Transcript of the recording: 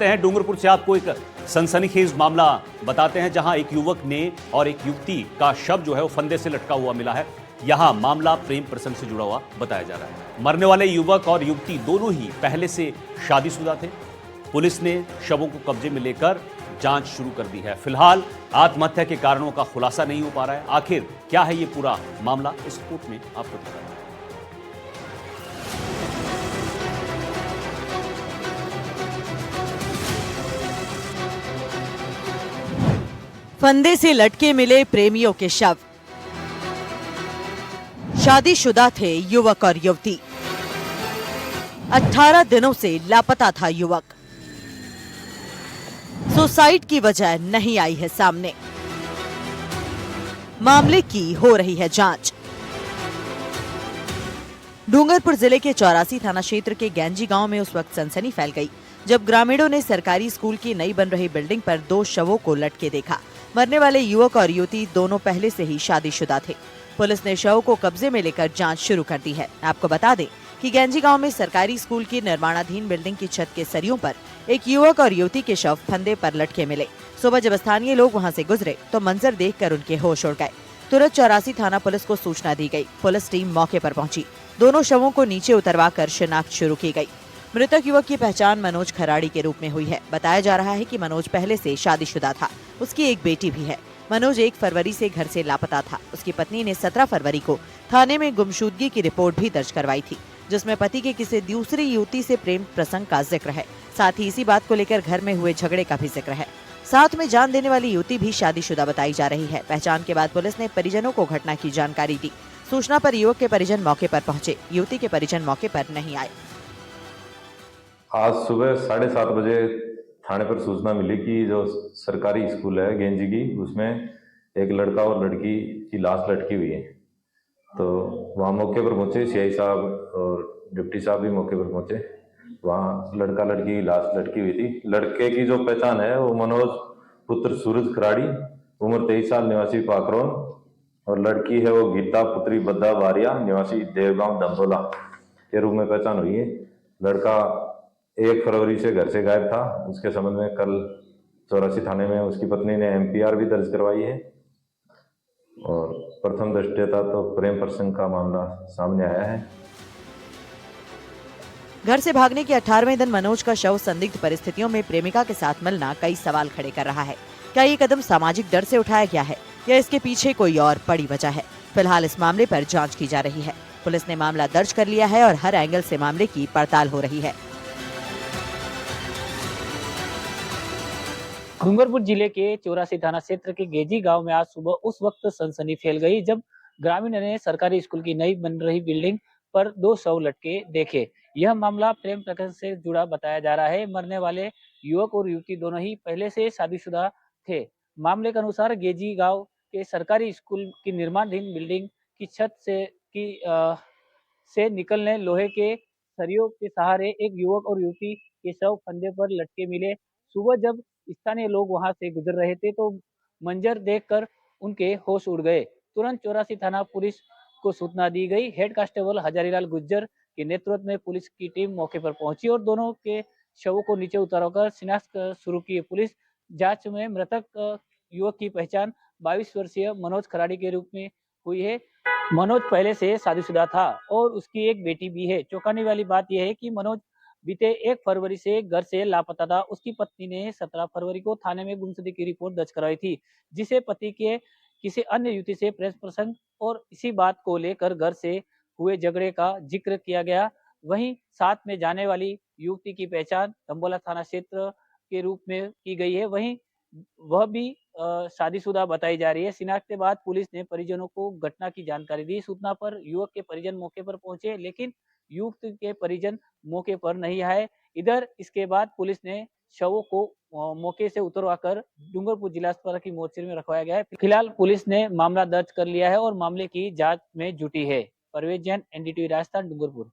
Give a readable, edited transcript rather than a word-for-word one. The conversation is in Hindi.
हैं डूंगरपुर से आपको एक सनसनीखेज मामला बताते हैं, जहां एक युवक ने और एक युवती का शव जो है वो फंदे से लटका हुआ मिला है। यहां मामला प्रेम प्रसंग से जुड़ा हुआ बताया जा रहा है। मरने वाले युवक और युवती दोनों ही पहले से शादीशुदा थे। पुलिस ने शवों को कब्जे में लेकर जांच शुरू कर दी है। फिलहाल आत्महत्या के कारणों का खुलासा नहीं हो पा रहा है। आखिर क्या है ये पूरा मामला, इस रिपोर्ट में आपको दिखाया। फंदे से लटके मिले प्रेमियों के शव। शादीशुदा थे युवक और युवती। 18 दिनों से लापता था युवक। सुसाइड की वजह नहीं आई है सामने। मामले की हो रही है जांच। डूंगरपुर जिले के 84 थाना क्षेत्र के गैंजी गांव में उस वक्त सनसनी फैल गई जब ग्रामीणों ने सरकारी स्कूल की नई बन रही बिल्डिंग पर 2 शवों को लटके देखा। मरने वाले युवक और युवती दोनों पहले से ही शादीशुदा थे। पुलिस ने शव को कब्जे में लेकर जांच शुरू कर दी है। आपको बता दें कि गैंजी गांव में सरकारी स्कूल की निर्माणाधीन बिल्डिंग की छत के सरियों पर एक युवक और युवती के शव फंदे पर लटके मिले। सुबह जब स्थानीय लोग वहां से गुजरे तो मंजर देखकर उनके होश उड़ गए। तुरंत 84 थाना पुलिस को सूचना दी गई। पुलिस टीम मौके पर पहुंची। दोनों शवों को नीचे उतरवाकर शिनाख्त शुरू की गई। मृतक युवक की पहचान मनोज खराड़ी के रूप में हुई है। बताया जा रहा है कि मनोज पहले से शादीशुदा था। उसकी एक बेटी भी है। मनोज 1 फरवरी से घर से लापता था। उसकी पत्नी ने 17 फरवरी को थाने में गुमशुदगी की रिपोर्ट भी दर्ज करवाई थी, जिसमें पति के किसी दूसरी युवती से प्रेम प्रसंग का जिक्र है। साथ ही इसी बात को लेकर घर में हुए झगड़े का भी जिक्र है। साथ में जान देने वाली युवती भी शादीशुदा बताई जा रही है। पहचान के बाद पुलिस ने परिजनों को घटना की जानकारी दी। सूचना पर युवक के परिजन मौके पर पहुंचे। युवती के परिजन मौके पर नहीं आए। आज सुबह 7:30 बजे थाने पर सूचना मिली कि जो सरकारी स्कूल है गेंजी की, उसमें एक लड़का और लड़की की लाश लटकी हुई है। तो वहाँ मौके पर पहुंचे सीआई साहब और डिप्टी साहब भी मौके पर पहुंचे। वहाँ लड़का लड़की की लाश लटकी हुई थी। लड़के की जो पहचान है वो मनोज पुत्र सूरज खराड़ी, उम्र 23 साल, निवासी पाकरोन, और लड़की है वो गीता पुत्री बद्दा बारिया, निवासी देवगांव दमदोला के रूप में पहचान हुई है। लड़का 1 फरवरी से घर से गायब था। उसके संबंध में कल 84 थाने में उसकी पत्नी ने एमपीआर भी दर्ज करवाई है। और प्रथम दृष्टया तो प्रेम प्रसंग का मामला सामने आया है। घर से भागने के 18वें दिन मनोज का शव संदिग्ध परिस्थितियों में प्रेमिका के साथ मिलना कई सवाल खड़े कर रहा है। क्या ये कदम सामाजिक डर से उठाया गया है या इसके पीछे कोई और बड़ी वजह है? फिलहाल इस मामले पर जांच की जा रही है। पुलिस ने मामला दर्ज कर लिया है और हर एंगल से मामले की पड़ताल हो रही है। डूंगरपुर जिले के 84 थाना क्षेत्र के गेजी गांव में आज सुबह उस वक्त सनसनी फैल गई जब ग्रामीणों ने सरकारी स्कूल की नई बन रही बिल्डिंग पर 2 शव लटके देखे। यह मामला प्रेम प्रसंग से जुड़ा बताया जा रहा है। मरने वाले युवक और युवती दोनों ही पहले से शादीशुदा थे। मामले के अनुसार गेजी गांव के सरकारी स्कूल की निर्माणाधीन बिल्डिंग की छत से निकलने लोहे के सरियों के सहारे एक युवक और युवती के शव फंदे पर लटके मिले। सुबह जब स्थानीय लोग वहां से गुजर रहे थे तो मंजर देखकर उनके होश उड़ गए। तुरंत 84 थाना पुलिस को सूचना दी गई। हेड कांस्टेबल हजारीलाल गुज्जर के नेतृत्व में पुलिस की टीम मौके पर पहुंची और दोनों के शवों को नीचे उतारकर शिनाख्त शुरू की। पुलिस जांच में मृतक युवक की पहचान 22 वर्षीय मनोज खराड़ी के रूप में हुई है। मनोज पहले से शादीशुदा था और उसकी एक बेटी भी है। चौंकाने वाली बात यह है कि मनोज बीते 1 फरवरी से घर से लापता था। उसकी पत्नी ने 17 फरवरी को थाने में गुमशुदगी की रिपोर्ट दर्ज करवाई थी, जिसे पति के किसी अन्य युवती से प्रेम प्रसंग और इसी बात को लेकर घर से हुए झगड़े का जिक्र किया गया। वहीं साथ में जाने वाली युवती की पहचान दंबोला थाना क्षेत्र के रूप में की गई है। वहीं वह भी शादीशुदा बताई जा रही है। शिनाख्त के बाद पुलिस ने परिजनों को घटना की जानकारी दी। सूचना पर युवक के परिजन मौके पर पहुंचे, लेकिन युवक के परिजन मौके पर नहीं आए। इधर इसके बाद पुलिस ने शवों को मौके से उतरवाकर डूंगरपुर जिला अस्पताल की मोर्चरी में रखवाया गया है। फिलहाल पुलिस ने मामला दर्ज कर लिया है और मामले की जांच में जुटी है। परवेज जैन, एनडीटीवी राजस्थान, डूंगरपुर।